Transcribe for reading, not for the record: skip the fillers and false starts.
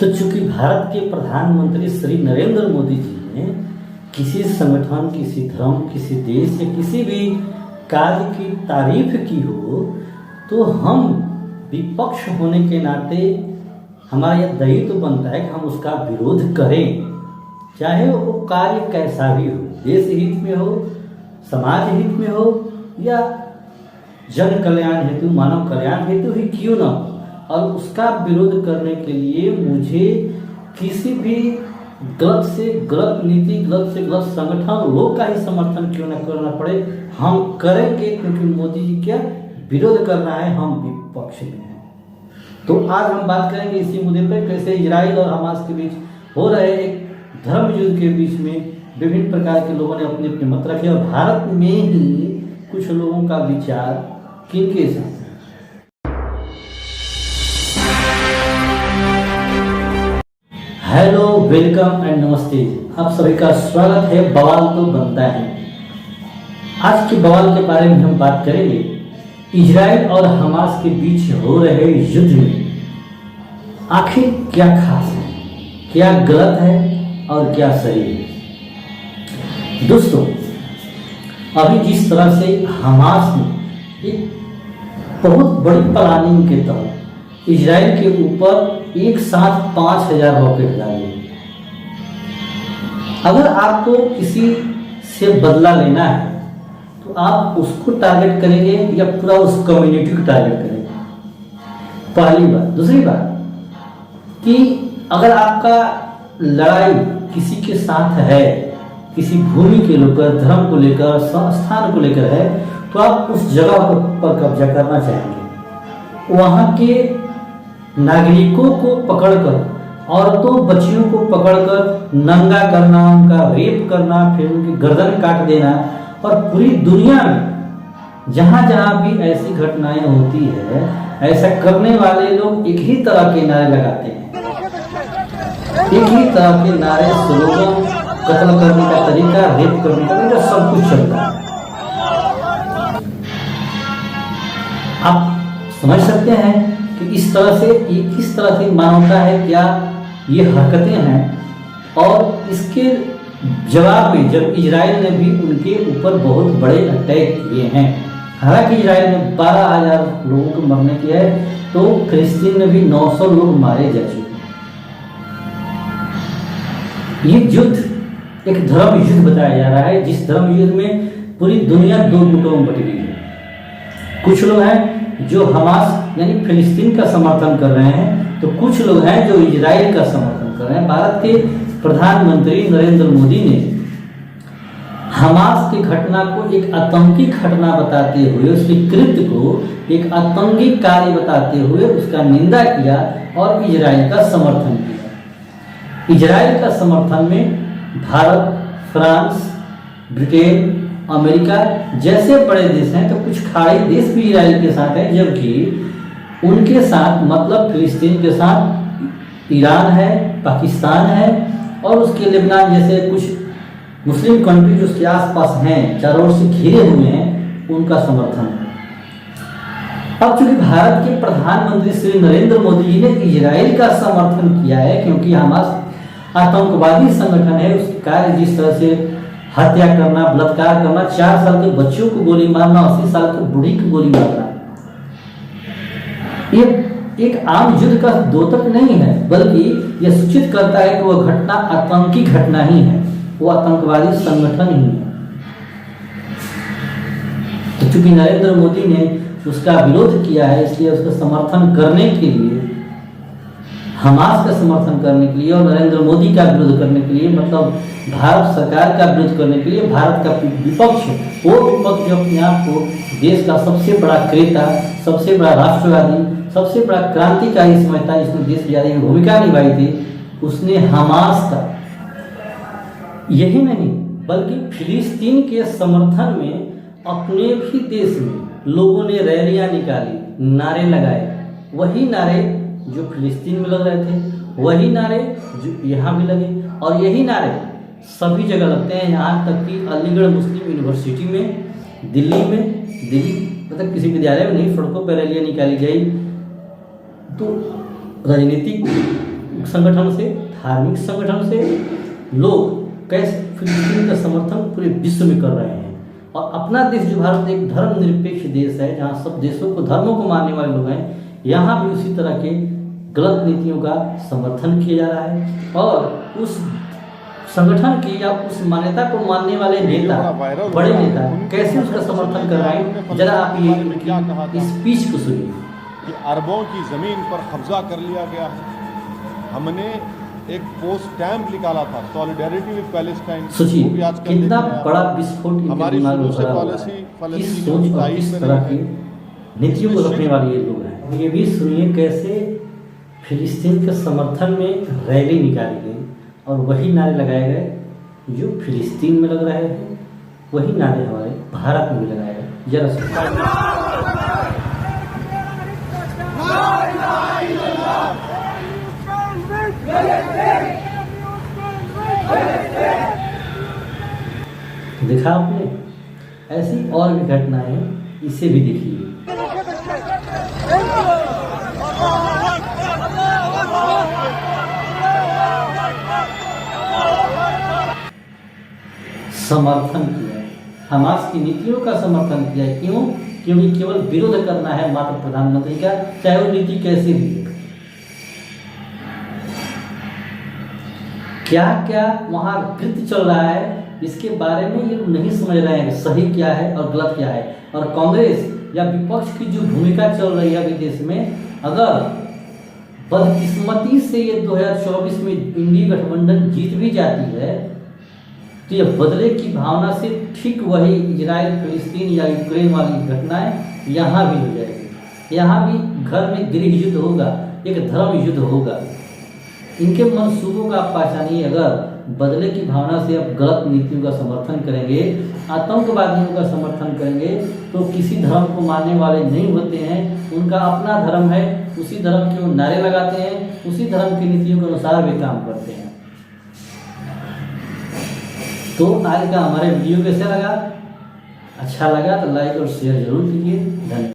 तो चूंकि भारत के प्रधानमंत्री श्री नरेंद्र मोदी जी ने किसी संगठन, किसी धर्म, किसी देश या किसी भी कार्य की तारीफ की हो, तो हम विपक्ष होने के नाते हमारा यह दायित्व बनता है कि हम उसका विरोध करें, चाहे वो कार्य कैसा भी हो, देश हित में हो, समाज हित में हो या जन कल्याण हेतु, मानव कल्याण हेतु ही क्यों ना हो। और उसका विरोध करने के लिए मुझे किसी भी गलत से गलत नीति, गलत से गलत संगठन, लोग का ही समर्थन क्यों न करना पड़े, हम करेंगे, क्योंकि मोदी जी क्या विरोध करना है, हम विपक्ष में हैं। तो आज हम बात करेंगे इसी मुद्दे पर, कैसे इजराइल और हमास के बीच हो रहे एक धर्म युद्ध के बीच में विभिन्न प्रकार के लोगों ने अपने अपने मत रखे, और भारत में ही कुछ लोगों का विचार किनके साथ। हेलो, वेलकम एंड नमस्ते, आप सभी का स्वागत है बवाल तो बनता है। आज के बवाल के बारे में हम बात करेंगे इजराइल और हमास के बीच हो रहे युद्ध में आखिर क्या खास है, क्या गलत है और क्या सही है। दोस्तों, अभी जिस तरह से हमास ने एक बहुत बड़ी प्लानिंग के तहत इजराइल के ऊपर एक साथ 5000 रॉकेट डाले, अगर आपको किसी से बदला लेना है तो आप उसको टारगेट करेंगे या पूरा उस कम्युनिटी को टारगेट करेंगे, पहली बात। दूसरी बात कि अगर आपका लड़ाई किसी के साथ है, किसी भूमि के लेकर, धर्म को लेकर, स्थान को लेकर है, तो आप उस जगह पर कब्जा करना चाहेंगे, वहाँ के नागरिकों को पकड़कर, औरतों बच्चियों को पकड़कर नंगा करना, उनका रेप करना, फिर उनकी गर्दन काट देना, और पूरी दुनिया में जहाँ जहाँ भी ऐसी घटनाएं होती है, ऐसा करने वाले लोग एक ही तरह के नारे लगाते हैं, एक ही तरह के नारे, स्लोगन, कत्ल करने का तरीका, रेप करने का तरीका, सब कुछ चलता है। आप समझ सकते हैं कि इस तरह से ये किस तरह की मानवता है, क्या ये हरकतें हैं। और इसके जवाब में जब इजराइल ने भी उनके ऊपर बहुत बड़े अटैक किए हैं, हालांकि इजराइल ने 12,000 लोगों को मरने किया है, तो फिलिस्तीन में भी 900 लोग मारे जा चुके हैं। ये युद्ध एक धर्म युद्ध बताया जा रहा है, जिस धर्म युद्ध में पूरी दुनिया दो गुटों में बट गई है। कुछ लोग हैं जो हमास यानी फिलिस्तीन का समर्थन कर रहे हैं, तो कुछ लोग हैं जो इजराइल का समर्थन कर रहे हैं। भारत के प्रधानमंत्री नरेंद्र मोदी ने हमास की घटना को एक आतंकी घटना बताते हुए, उसके कृत्य को एक आतंकी कार्य बताते हुए उसका निंदा किया और इजराइल का समर्थन किया। इजराइल का समर्थन में भारत, फ्रांस, ब्रिटेन, अमेरिका जैसे बड़े देश हैं, तो कुछ खाड़ी देश भी इजराइल के साथ है, जबकि उनके साथ मतलब फिलिस्तीन के साथ ईरान है, पाकिस्तान है, और उसके लेबनान जैसे कुछ मुस्लिम कंट्री जो उसके आसपास हैं, चारों ओर से घिरे हुए हैं, उनका समर्थन है। अब चूंकि भारत के प्रधानमंत्री श्री नरेंद्र मोदी जी ने इजराइल का समर्थन किया है, क्योंकि हमास आतंकवादी संगठन है, उसके कार्य जिस तरह से हत्या करना, बलात्कार करना, 4 साल के बच्चों को गोली मारना, 80 साल की बूढ़ी को गोली मारना, ये एक आम युद्ध का द्योतक नहीं है, बल्कि यह सूचित करता है कि वह घटना आतंकी घटना ही है, वो आतंकवादी संगठन ही है। तो चूंकि नरेंद्र मोदी ने उसका विरोध किया है, इसलिए उसका समर्थन करने के लिए, हमास का समर्थन करने के लिए और नरेंद्र मोदी का विरोध करने के लिए, मतलब भारत सरकार का विरोध करने के लिए, भारत का विपक्ष, वो विपक्ष जो अपने आप को देश का सबसे बड़ा क्रेता, सबसे बड़ा राष्ट्रवादी, सबसे बड़ा क्रांतिकारी समझता है, जिसने देश आजादी में भूमिका निभाई थी, उसने हमास का यही नहीं बल्कि फिलिस्तीन के समर्थन में अपने भी देश में लोगों ने रैलियां निकाली, नारे लगाए, वही नारे जो फिलिस्तीन में लग रहे थे, वही नारे जो यहाँ भी लगे, और यही नारे सभी जगह लगते हैं, यहाँ तक कि अलीगढ़ मुस्लिम यूनिवर्सिटी में, दिल्ली मतलब किसी विद्यालय में नहीं, सड़कों पर रैलियाँ निकाली गई। तो राजनीतिक संगठन से, धार्मिक संगठन से लोग कैसे फिलिस्तीन का समर्थन पूरे विश्व में कर रहे हैं। और अपना देश जो भारत एक धर्मनिरपेक्ष देश है, जहाँ सब देशों को, धर्मों को मानने वाले लोग हैं, यहाँ भी उसी तरह के गलत नीतियों का समर्थन किया जा रहा है। और उस संगठन की या उस मान्यता को मानने वाले नेता, बड़े नेता कैसे उसका समर्थन कर रहे हैं, जरा आप ये इस स्पीच को सुनिए। कि अरबों की ज़मीन पर कब्जा कर लिया गया है। हमने एक पोस्ट स्टैम्प निकाला था, सॉलिडेरिटी विद पैलेस्टाइन। सोचिए कितना बड़ा विस्फोट हमारी शुरू से पॉलिसी, किस सोच और किस तरह की नीतियों को रखने वाले ये लोग हैं। ये भी सुनिए कैसे फिलिस्तीन के समर्थन में रैली निकाली गई और वही नारे लगाए गए जो फिलिस्तीन में लग रहे हैं, वही नारे हमारे भारत में भी लगाए गए। जरा सुनिए। देखा आपने, ऐसी और भी घटनाएं, इसे भी देखिए। समर्थन किया है, हमास की नीतियों का समर्थन किया है। क्यों? क्योंकि केवल विरोध करना है मात्र प्रधानमंत्री का, चाहे वो नीति कैसी भी हो। क्या क्या वहाँ कृत्य चल रहा है, इसके बारे में ये नहीं समझ रहे हैं सही क्या है और गलत क्या है। और कांग्रेस या विपक्ष की जो भूमिका चल रही है विदेश में, अगर बदकिस्मती से ये 2024 में इंडी गठबंधन जीत भी जाती है, तो ये बदले की भावना से ठीक वही इजराइल, फिलिस्तीन या यूक्रेन वाली घटनाएं यहाँ भी हो जाएगी। यहाँ भी घर में गृह युद्ध होगा, एक धर्म युद्ध होगा। इनके मंसूबों का आप पहचानिए। अगर बदले की भावना से आप गलत नीतियों का समर्थन करेंगे, आतंकवादियों का समर्थन करेंगे, तो किसी धर्म को मानने वाले नहीं होते हैं। उनका अपना धर्म है, उसी धर्म के वो नारे लगाते हैं, उसी धर्म की नीतियों के अनुसार वे काम करते हैं। तो आज का हमारे वीडियो कैसा लगा? अच्छा लगा तो लाइक और शेयर जरूर कीजिए। धन्यवाद।